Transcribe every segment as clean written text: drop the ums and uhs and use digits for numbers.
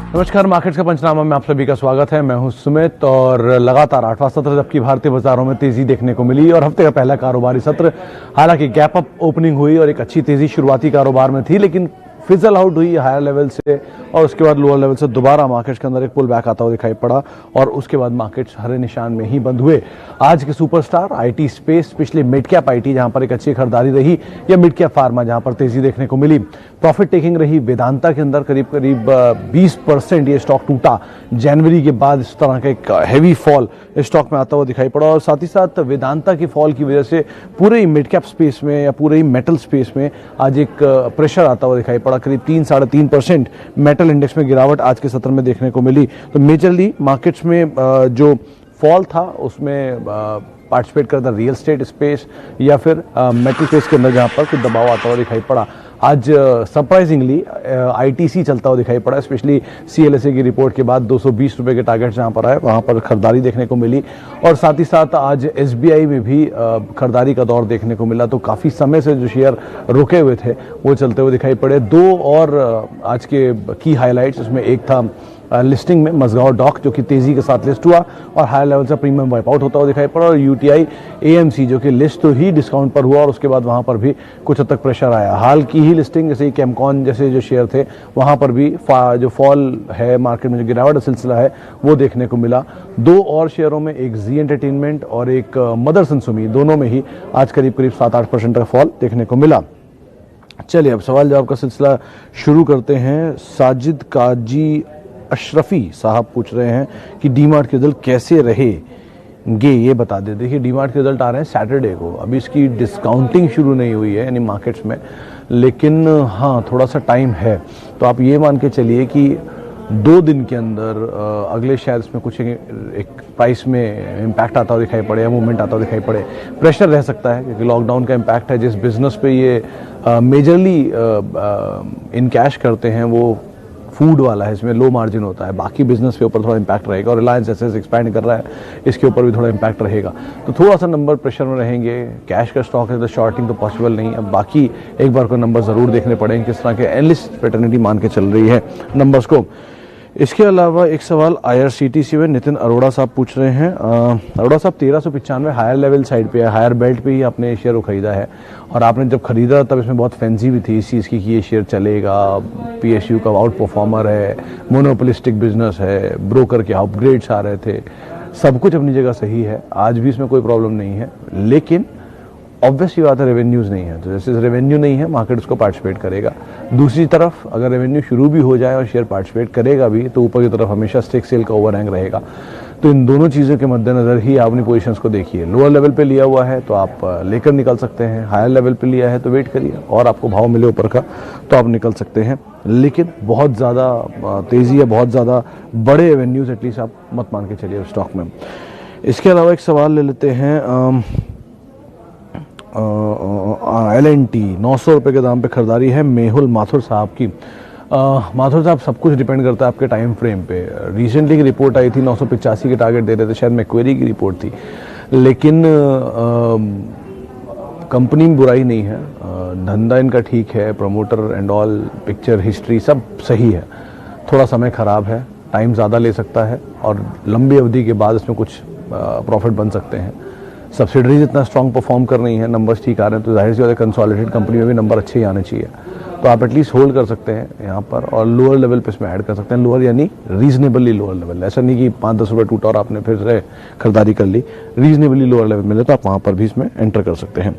नमस्कार, मार्केट्स का पंचनामा में आप सभी का स्वागत है। मैं हूं सुमित और लगातार 8वां सत्र जबकि भारतीय बाजारों में तेजी देखने को मिली और हफ्ते का पहला कारोबारी सत्र हालांकि गैप अप ओपनिंग हुई और एक अच्छी तेजी शुरुआती कारोबार में थी, लेकिन फिजल आउट हुई हायर लेवल से और उसके बाद लोअर लेवल से दोबारा मार्केट्स के अंदर एक पुल बैक आता हुआ दिखाई पड़ा और उसके बाद मार्केट्स हरे निशान में ही बंद हुए। आज के सुपरस्टार आईटी स्पेस, पिछले मिड कैप आईटी जहां पर एक अच्छी खरीदारी रही, या मिड कैप फार्मा जहां पर तेजी देखने को मिली। प्रॉफिट टेकिंग रही वेदांता के अंदर, करीब करीब 20% ये स्टॉक टूटा। जनवरी के बाद इस तरह का एक हैवी फॉल स्टॉक में आता हुआ दिखाई पड़ा और साथ ही साथ वेदांता की फॉल की वजह से पूरे मिड कैप स्पेस में या पूरे मेटल स्पेस में आज एक प्रेशर आता हुआ दिखाई पड़ा। करीब 3-3.5% मेटल इंडेक्स में गिरावट आज के सत्र में देखने को मिली। तो मेजरली मार्केट्स में जो फॉल था उसमें पार्टिसिपेट करता रियल स्टेट स्पेस या फिर मेटल स्पेस के अंदर जहां पर कुछ दबाव आता हुआ दिखाई पड़ा। आज सरप्राइजिंगली आईटीसी चलता हुआ दिखाई पड़ा, स्पेशली सीएलएसए की रिपोर्ट के बाद 220 रुपए के टारगेट जहां पर आए वहां पर खरीदारी देखने को मिली और साथ ही साथ आज एसबीआई में भी खरीदारी का दौर देखने को मिला। तो काफी समय से जो शेयर रुके हुए थे वो चलते हुए दिखाई पड़े। दो और आज के की हाईलाइट्स, उसमें एक था लिस्टिंग में मजगांव डॉक जो कि तेजी के साथ लिस्ट हुआ और हायर लेवल से प्रीमियम वाइप आउट होता हुआ दिखाई पड़ा, और यूटीआई एएमसी जो कि लिस्ट तो ही डिस्काउंट पर हुआ और उसके बाद वहां पर भी कुछ हद तक प्रेशर आया। हाल की ही लिस्टिंग जैसे केमकॉन जैसे जो शेयर थे वहां पर भी जो फॉल है, मार्केट में जो गिरावट का सिलसिला है वो देखने को मिला। दो और शेयरों में, एक जी एंटरटेनमेंट और एक मदरसन सुमी, दोनों में ही आज करीब करीब 7-8% का फॉल देखने को मिला। चलिए अब सवाल जवाब का सिलसिला शुरू करते हैं। साजिद काजी अशरफी साहब पूछ रहे हैं कि डीमार्ट के रिजल्ट कैसे रहेंगे, ये बता दें। देखिए, डीमार्ट के रिजल्ट आ रहे हैं सैटरडे को, अभी इसकी डिस्काउंटिंग शुरू नहीं हुई है यानी मार्केट्स में, लेकिन हाँ थोड़ा सा टाइम है। तो आप ये मान के चलिए कि 2 दिन के अंदर अगले शेयर्स में कुछ एक प्राइस में इम्पैक्ट आता हुआ दिखाई पड़े या मूवमेंट आता हुआ दिखाई पड़े। प्रेशर रह सकता है क्योंकि लॉकडाउन का इम्पैक्ट है। जिस बिजनेस पे ये मेजरली इन कैश करते हैं वो फूड वाला है, इसमें लो मार्जिन होता है। बाकी बिजनेस के ऊपर थोड़ा इम्पैक्ट रहेगा और रिलायंस एसेस एक्सपैंड कर रहा है, इसके ऊपर भी थोड़ा इम्पैक्ट रहेगा। तो थोड़ा सा नंबर प्रेशर में रहेंगे। कैश का स्टॉक है तो शॉर्टिंग तो पॉसिबल नहीं है। बाकी एक बार को नंबर जरूर देखने पड़ेंगे किस तरह के एनालिस्ट पैटर्निटी मान के चल रही है नंबर्स को। इसके अलावा एक सवाल आईआरसीटीसी में नितिन अरोड़ा साहब पूछ रहे हैं। अरोड़ा साहब 1395 हायर लेवल साइड पे है, हायर बेल्ट पे ही आपने शेयर को खरीदा है और आपने जब खरीदा तब इसमें बहुत फैंसी भी थी इस चीज़ की कि ये शेयर चलेगा, पीएसयू का आउट परफॉर्मर है, मोनोपोलिस्टिक बिजनेस है, ब्रोकर के अपग्रेड्स आ रहे थे, सब कुछ अपनी जगह सही है, आज भी इसमें कोई प्रॉब्लम नहीं है। लेकिन ऑब्वियसली बात है रेवेन्यूज नहीं है, तो जैसे रेवेन्यू नहीं है मार्केट उसको पार्टिसिपेट करेगा। दूसरी तरफ अगर रेवेन्यू शुरू भी हो जाए और शेयर पार्टिसिपेट करेगा भी तो ऊपर की तरफ हमेशा स्टेक सेल का ओवरहैंग रहेगा। तो इन दोनों चीज़ों के मद्देनजर ही आप अपनी पोजीशंस को देखिए। लोअर लेवल पे लिया हुआ है तो आप लेकर निकल सकते हैं, हायर लेवल पे लिया है तो वेट करिए और आपको भाव मिले ऊपर का तो आप निकल सकते हैं। लेकिन बहुत ज़्यादा तेज़ी या बहुत ज़्यादा बड़े रेवेन्यूज एटलीस्ट आप मत मान के चलिए स्टॉक में। इसके अलावा एक सवाल ले लेते हैं। LNT 900 रुपये के दाम पे खरीदारी है मेहुल माथुर साहब की। माथुर साहब, सब कुछ डिपेंड करता है आपके टाइम फ्रेम पे। रिसेंटली की रिपोर्ट आई थी 985 के टारगेट दे रहे थे, शायद मैक्वेरी की रिपोर्ट थी, लेकिन कंपनी में बुराई नहीं है, धंधा इनका ठीक है, promoter and all, picture history सब सही है। थोड़ा समय खराब है, टाइम ज़्यादा ले सकता है और लंबी अवधि के बाद इसमें कुछ प्रॉफिट बन सकते हैं। सब्सिडरीज इतना स्ट्रॉन्ग परफॉर्म कर रही हैं, नंबर्स ठीक आ रहे हैं, तो जाहिर सी बात है कंसोलिडेटेड कंपनी में भी नंबर अच्छे ही आने चाहिए। तो आप एटलीस्ट होल्ड कर सकते हैं यहाँ पर और लोअर लेवल पे इसमें ऐड कर सकते हैं। लोअर यानी रीजनेबली लोअर लेवल, ऐसा नहीं कि 5-10 रुपये टूटा और आपने फिर से खरीदारी कर ली। रीजनेबली लोअर लेवल मिले तो आप वहाँ पर भी इसमें एंटर कर सकते हैं।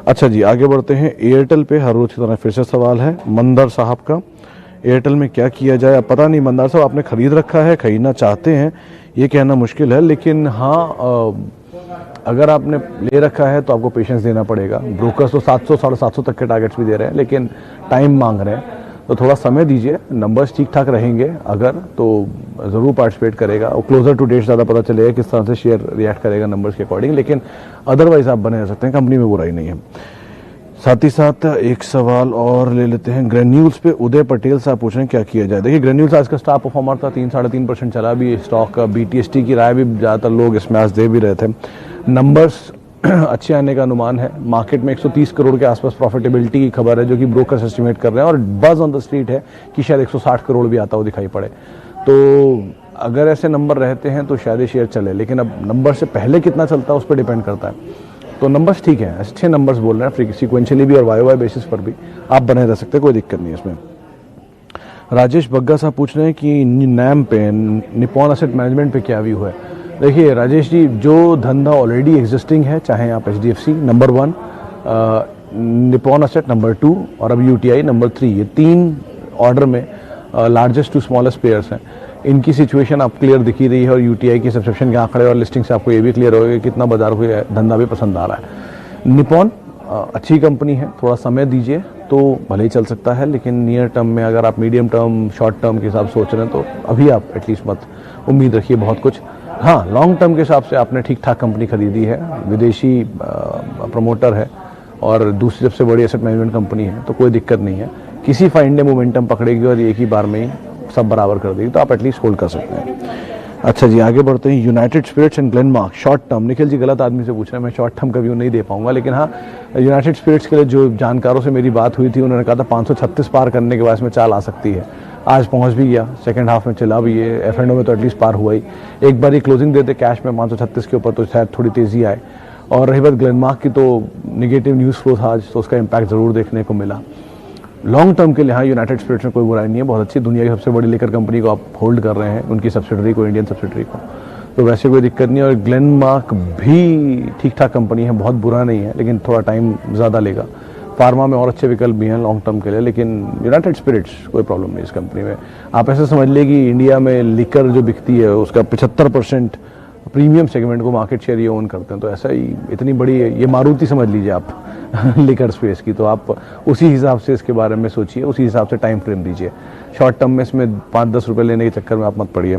अच्छा जी, आगे बढ़ते हैं। एयरटेल पे हर रोज की तरह फिर से सवाल है मंदर साहब का। एयरटेल में क्या किया जाए? अब पता नहीं मंदार साहब आपने खरीद रखा है, खरीदना चाहते हैं, ये कहना मुश्किल है, लेकिन हाँ अगर आपने ले रखा है तो आपको पेशेंस देना पड़ेगा। ब्रोकर्स तो 700-750 तक के टारगेट्स भी दे रहे हैं, लेकिन टाइम मांग रहे हैं, तो थोड़ा समय दीजिए। नंबर्स ठीक ठाक रहेंगे अगर तो ज़रूर पार्टिसिपेट करेगा और क्लोजर टू डेट ज़्यादा पता चलेगा किस तरह से शेयर रिएक्ट करेगा नंबर्स के अकॉर्डिंग, लेकिन अदरवाइज आप बने रह सकते हैं, कंपनी में बुराई नहीं है। साथ ही साथ एक सवाल और ले लेते हैं। ग्रेन्यूल्स पे उदय पटेल साहब पूछ रहे हैं क्या किया जाए। देखिए, ग्रेन्यूल्स आज का स्टार परफॉर्मर था, 3-3.5% चला भी स्टॉक। बीटीएसटी की राय भी ज़्यादातर लोग इसमें आज दे भी रहे थे। नंबर्स अच्छे आने का अनुमान है। मार्केट में 130 करोड़ के आसपास प्रॉफिटेबिलिटी की खबर है जो कि ब्रोकर्स एस्टिमेट कर रहे हैं और बज ऑन द स्ट्रीट है कि शायद 160 करोड़ भी आता हुआ दिखाई पड़े। तो अगर ऐसे नंबर रहते हैं तो शायद ये शेयर चले, लेकिन अब नंबर से पहले कितना चलता है उस पर डिपेंड करता है। तो नंबर्स ठीक हैं, अच्छे नंबर्स बोल रहे हैं, सीक्वेंशियली भी और वाई बेसिस पर भी आप बने रह सकते हैं, कोई दिक्कत नहीं है इसमें। राजेश बग्गा साहब पूछ रहे हैं कि नैम पे, निपॉन एसेट मैनेजमेंट पे क्या व्यू है। देखिए राजेश जी, जो धंधा ऑलरेडी एग्जिस्टिंग है, चाहे आप HDFC number 1, Nippon asset number 2 और अब UTI नंबर 3, ये 3 ऑर्डर में लार्जेस्ट टू स्मॉलेस्ट प्लेयर्स हैं। इनकी सिचुएशन आप क्लियर दिख ही रही है और UTI की सब्सक्रिप्शन के आंकड़े और लिस्टिंग से आपको ये भी क्लियर होगा कि कितना बाजार को धंधा भी पसंद आ रहा है। निपॉन अच्छी कंपनी है, थोड़ा समय दीजिए तो भले ही चल सकता है, लेकिन नियर टर्म में अगर आप मीडियम टर्म शॉर्ट टर्म के हिसाब से सोच रहे हैं तो अभी आप एटलीस्ट मत उम्मीद रखिए बहुत कुछ। हाँ, लॉन्ग टर्म के हिसाब से आपने ठीक ठाक कंपनी खरीदी है, विदेशी प्रमोटर है और दूसरी सबसे बड़ी एसेट मैनेजमेंट कंपनी है, तो कोई दिक्कत नहीं है। किसी फाइंड ने मोमेंटम पकड़ेगी और एक ही बार में ही सब बराबर कर देगी तो आप एटलीस्ट होल्ड कर सकते हैं। अच्छा जी, आगे बढ़ते हैं। United Spirits and Glenmark short term. Nikhil ji गलत आदमी से पूछ रहे हैं, मैं शॉर्ट टर्म का व्यू नहीं दे पाऊंगा, लेकिन हाँ, यूनाइटेड स्पिरिट्स के लिए जो जानकारों से मेरी बात हुई थी उन्होंने कहा था 536 पार करने के बाद इसमें चाल आ सकती है। आज पहुंच भी गया, सेकंड हाफ में चला भी है, F&O में तो एटलीस्ट पार हुआ ही। एक बार ही क्लोजिंग देते कैश में 536 के ऊपर तो शायद थोड़ी तेजी आए। और रही बात ग्लेनमार्क की, तो निगेटिव न्यूज़ फ्लो था आज, तो उसका इम्पैक्ट ज़रूर देखने को मिला। लॉन्ग टर्म के लिए हाँ, यूनाइटेड स्पिरिट्स में कोई बुराई नहीं है, बहुत अच्छी, दुनिया की सबसे बड़ी लेकर कंपनी को आप होल्ड कर रहे हैं, उनकी सब्सिडरी को, इंडियन सब्सिडरी को, तो वैसे कोई दिक्कत नहीं है। और ग्लेनमार्क भी ठीक ठाक कंपनी है, बहुत बुरा नहीं है, लेकिन थोड़ा टाइम ज़्यादा लेगा। फार्मा में और अच्छे विकल्प भी हैं लॉन्ग टर्म के लिए, लेकिन यूनाइटेड स्पिरिट्स कोई प्रॉब्लम नहीं इस कंपनी में। आप ऐसे समझ लीजिए कि इंडिया में लिकर जो बिकती है उसका 75% प्रीमियम सेगमेंट को मार्केट शेयर ये ओन करते हैं, तो ऐसा ही इतनी बड़ी ये मारुति समझ लीजिए आप लिकर स्पेस की, तो आप उसी हिसाब से इसके बारे में सोचिए, उसी हिसाब से टाइम फ्रेम दीजिए। शॉर्ट टर्म में इसमें 5-10 रुपये लेने के चक्कर में आप मत पड़िए।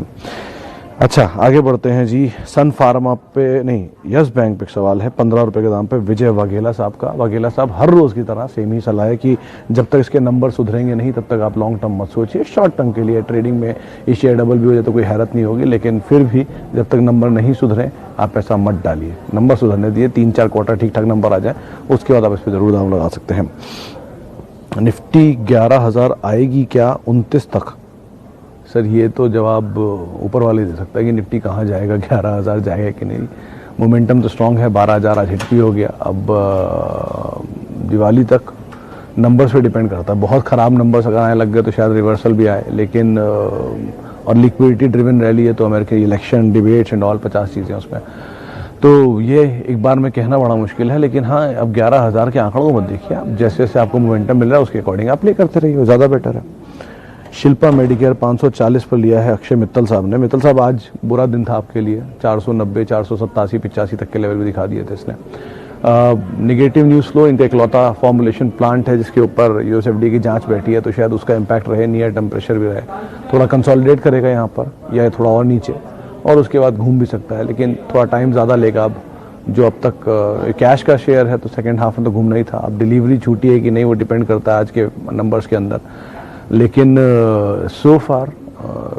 अच्छा, आगे बढ़ते हैं जी। सन फार्मा पे नहीं, यस बैंक पे सवाल है 15 रुपये के दाम पे विजय वाघेला साहब का। वाघेला साहब हर रोज़ की तरह सेम ही सलाह है कि जब तक इसके नंबर सुधरेंगे नहीं तब तक आप लॉन्ग टर्म मत सोचिए। शॉर्ट टर्म के लिए ट्रेडिंग में ये शेयर डबल भी हो जाए तो कोई हैरत नहीं होगी, लेकिन फिर भी जब तक नंबर नहीं सुधरे आप पैसा मत डालिए। नंबर सुधरने दिए, 3-4 क्वार्टर ठीक ठाक नंबर आ जाए, उसके बाद आप इस पर ज़रूर दाम लगा सकते हैं। निफ्टी 11,000 आएगी क्या 29 तक? सर ये तो जवाब ऊपर वाले दे सकता है कि निफ्टी कहाँ जाएगा, 11,000 जाएगा कि नहीं। मोमेंटम तो स्ट्रांग है, 12,000 आज हिट भी हो गया। अब दिवाली तक नंबर्स पे डिपेंड करता है, बहुत ख़राब नंबर्स अगर आने लग गए तो शायद रिवर्सल भी आए, लेकिन और लिक्विडिटी ड्रिवन रैली है तो America election, debates and all 50 चीज़ें उसमें, तो ये एक बार में कहना बड़ा मुश्किल है। लेकिन हाँ, अब 11,000 के आंकड़ों को मत देखिए आप, जैसे जैसे आपको मोमेंटम मिल रहा है उसके अकॉर्डिंग आप प्ले करते रहिए, ज़्यादा बेटर है। शिल्पा मेडिकेयर 540 पर लिया है अक्षय मित्तल साहब ने। मित्तल साहब आज बुरा दिन था आपके लिए, 490, 487, 85 तक के लेवल भी दिखा दिए थे इसने। निगेटिव न्यूज़ फ्लो, इनका इकलौता फॉर्मुलेशन प्लांट है जिसके ऊपर USFDA की जांच बैठी है, तो शायद उसका इम्पैक्ट रहे, नियर टर्म प्रेशर भी रहे, थोड़ा कंसोलिडेट करेगा यहाँ पर या थोड़ा और नीचे, और उसके बाद घूम भी सकता है, लेकिन थोड़ा टाइम ज़्यादा लेगा। अब जो अब तक कैश का शेयर है तो सेकेंड हाफ में तो घूमना ही था। अब डिलीवरी छूटी है कि नहीं वो डिपेंड करता है आज के नंबर्स के अंदर, लेकिन सो फार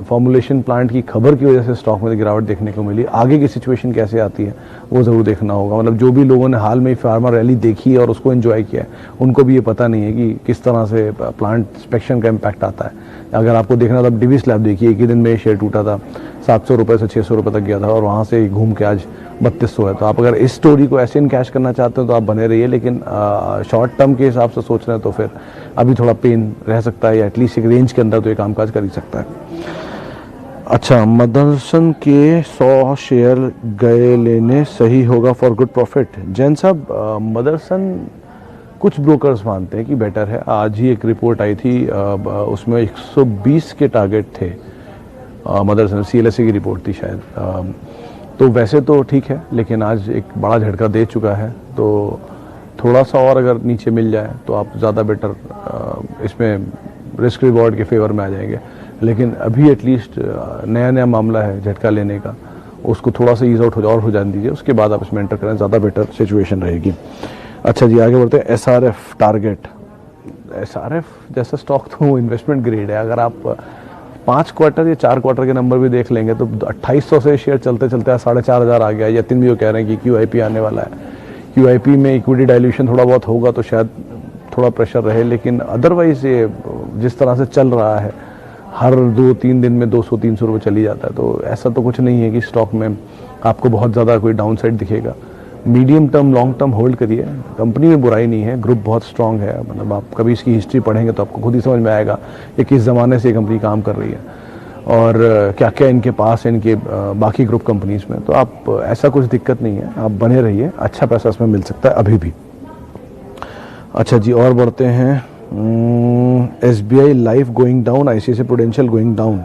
फॉर्मुलेशन प्लांट की खबर की वजह से स्टॉक में गिरावट देखने को मिली। आगे की सिचुएशन कैसे आती है वो ज़रूर देखना होगा। मतलब जो भी लोगों ने हाल में फार्मा रैली देखी है और उसको एंजॉय किया है, उनको भी ये पता नहीं है कि किस तरह से प्लांट इंस्पेक्शन का इम्पैक्ट आता है। अगर आपको देखना था, डिविस लैब देखिए, एक ही दिन में ये शेयर टूटा था, 700 रुपये से 600 रुपये तक गया था और वहाँ से घूम के आज 3200 है। तो आप अगर इस स्टोरी को ऐसे इन कैश करना चाहते हो तो आप बने रहिए, लेकिन शॉर्ट टर्म के हिसाब से सोच रहे हैं तो फिर अभी थोड़ा पेन रह सकता है, या एटलीस्ट एक रेंज के अंदर तो ये कामकाज कर ही सकता है। अच्छा, मदरसन के 100 शेयर गए लेने सही होगा फॉर गुड प्रॉफिट? जैन साहब, मदरसन कुछ ब्रोकर्स मानते हैं कि बेटर है। आज ही एक रिपोर्ट आई थी, उसमें 120 के टारगेट थे मदरसन, CLSA की रिपोर्ट थी शायद। तो वैसे तो ठीक है, लेकिन आज एक बड़ा झटका दे चुका है, तो थोड़ा सा और अगर नीचे मिल जाए तो आप ज़्यादा बेटर इसमें रिस्क रिवॉर्ड के फेवर में आ जाएंगे। लेकिन अभी एटलीस्ट नया मामला है झटका लेने का, उसको थोड़ा सा ईज आउट हो जाने दीजिए, उसके बाद आप इसमें एंटर करें, ज़्यादा बेटर सिचुएशन रहेगी। अच्छा जी, आगे बढ़ते हैं। SRF टारगेट, SRF जैसा स्टॉक तो इन्वेस्टमेंट ग्रेड है। अगर आप 5 क्वार्टर या 4 क्वार्टर के नंबर भी देख लेंगे तो 2800 से शेयर चलते चलते 4,500 आ गया। यतिन भी वो कह रहे हैं कि QIP आने वाला है, QIP में इक्विटी डाइल्यूशन थोड़ा बहुत होगा तो शायद थोड़ा प्रेशर रहे, लेकिन अदरवाइज ये जिस तरह से चल रहा है हर 2-3 दिन में 200-300 रुपये चली जाता है। तो ऐसा तो कुछ नहीं है कि स्टॉक में आपको बहुत ज़्यादा कोई डाउन साइड दिखेगा। Medium term long term hold करिए। कंपनी में बुराई नहीं है, ग्रुप बहुत स्ट्रांग है, मतलब आप कभी इसकी हिस्ट्री पढ़ेंगे तो आपको खुद ही समझ में आएगा कि किस ज़माने से ये कंपनी काम कर रही है और क्या क्या इनके पास है इनके बाकी ग्रुप कंपनीज़ में। तो आप ऐसा कुछ दिक्कत नहीं है, आप बने रहिए, अच्छा पैसा इसमें मिल सकता है अभी भी। अच्छा जी, और बढ़ते हैं। SBI life going down, ICICI prudential going down.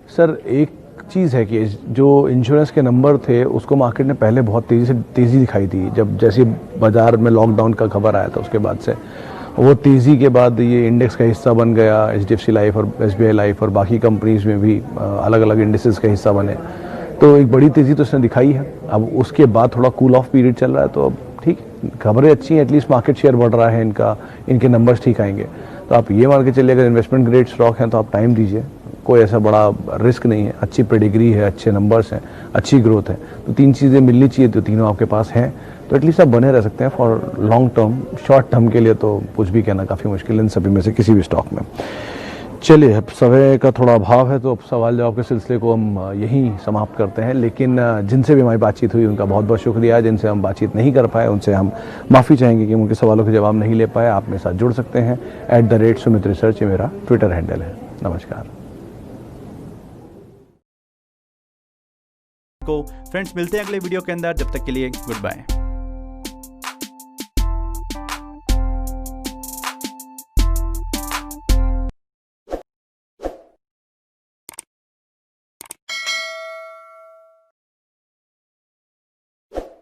Sir एक चीज़ है कि जो इंश्योरेंस के नंबर थे उसको मार्केट ने पहले बहुत तेज़ी दिखाई थी, जब जैसे बाज़ार में लॉकडाउन का खबर आया था उसके बाद से वो तेज़ी के बाद ये इंडेक्स का हिस्सा बन गया। HDFC लाइफ और SBI लाइफ और बाकी कंपनीज़ में भी अलग अलग इंडेक्सेस का हिस्सा बने, तो एक बड़ी तेज़ी तो इसने दिखाई है। अब उसके बाद थोड़ा कूल ऑफ पीरियड चल रहा है, तो अब ठीक, खबरें अच्छी हैं, एटलीस्ट मार्केट शेयर बढ़ रहा है इनका, इनके नंबर्स ठीक आएंगे। तो आप ये मान के चलिए अगर इन्वेस्टमेंट ग्रेड स्टॉक हैं तो आप टाइम दीजिए, कोई ऐसा बड़ा रिस्क नहीं है, अच्छी पेडिग्री है, अच्छे नंबर्स हैं, अच्छी ग्रोथ है, तो 3 चीज़ें मिलनी चाहिए, तो तीनों आपके पास हैं, तो एटलीस्ट आप बने रह सकते हैं for long term. Short term के लिए तो कुछ भी कहना काफ़ी मुश्किल है इन सभी में से किसी भी स्टॉक में। चलिए, अब समय का थोड़ा अभाव है तो अब सवाल जवाब के सिलसिले को हम यहीं समाप्त करते हैं, लेकिन जिनसे भी हमारी बातचीत हुई उनका बहुत बहुत शुक्रिया। जिनसे हम बातचीत नहीं कर पाए उनसे हम माफ़ी चाहेंगे कि उनके सवालों के जवाब नहीं ले पाए। आप मेरे साथ जुड़ सकते हैं, @Sumit Research ये मेरा ट्विटर हैंडल है। नमस्कार। फ्रेंड्स, मिलते हैं अगले वीडियो के अंदर, जब तक के लिए गुड बाय।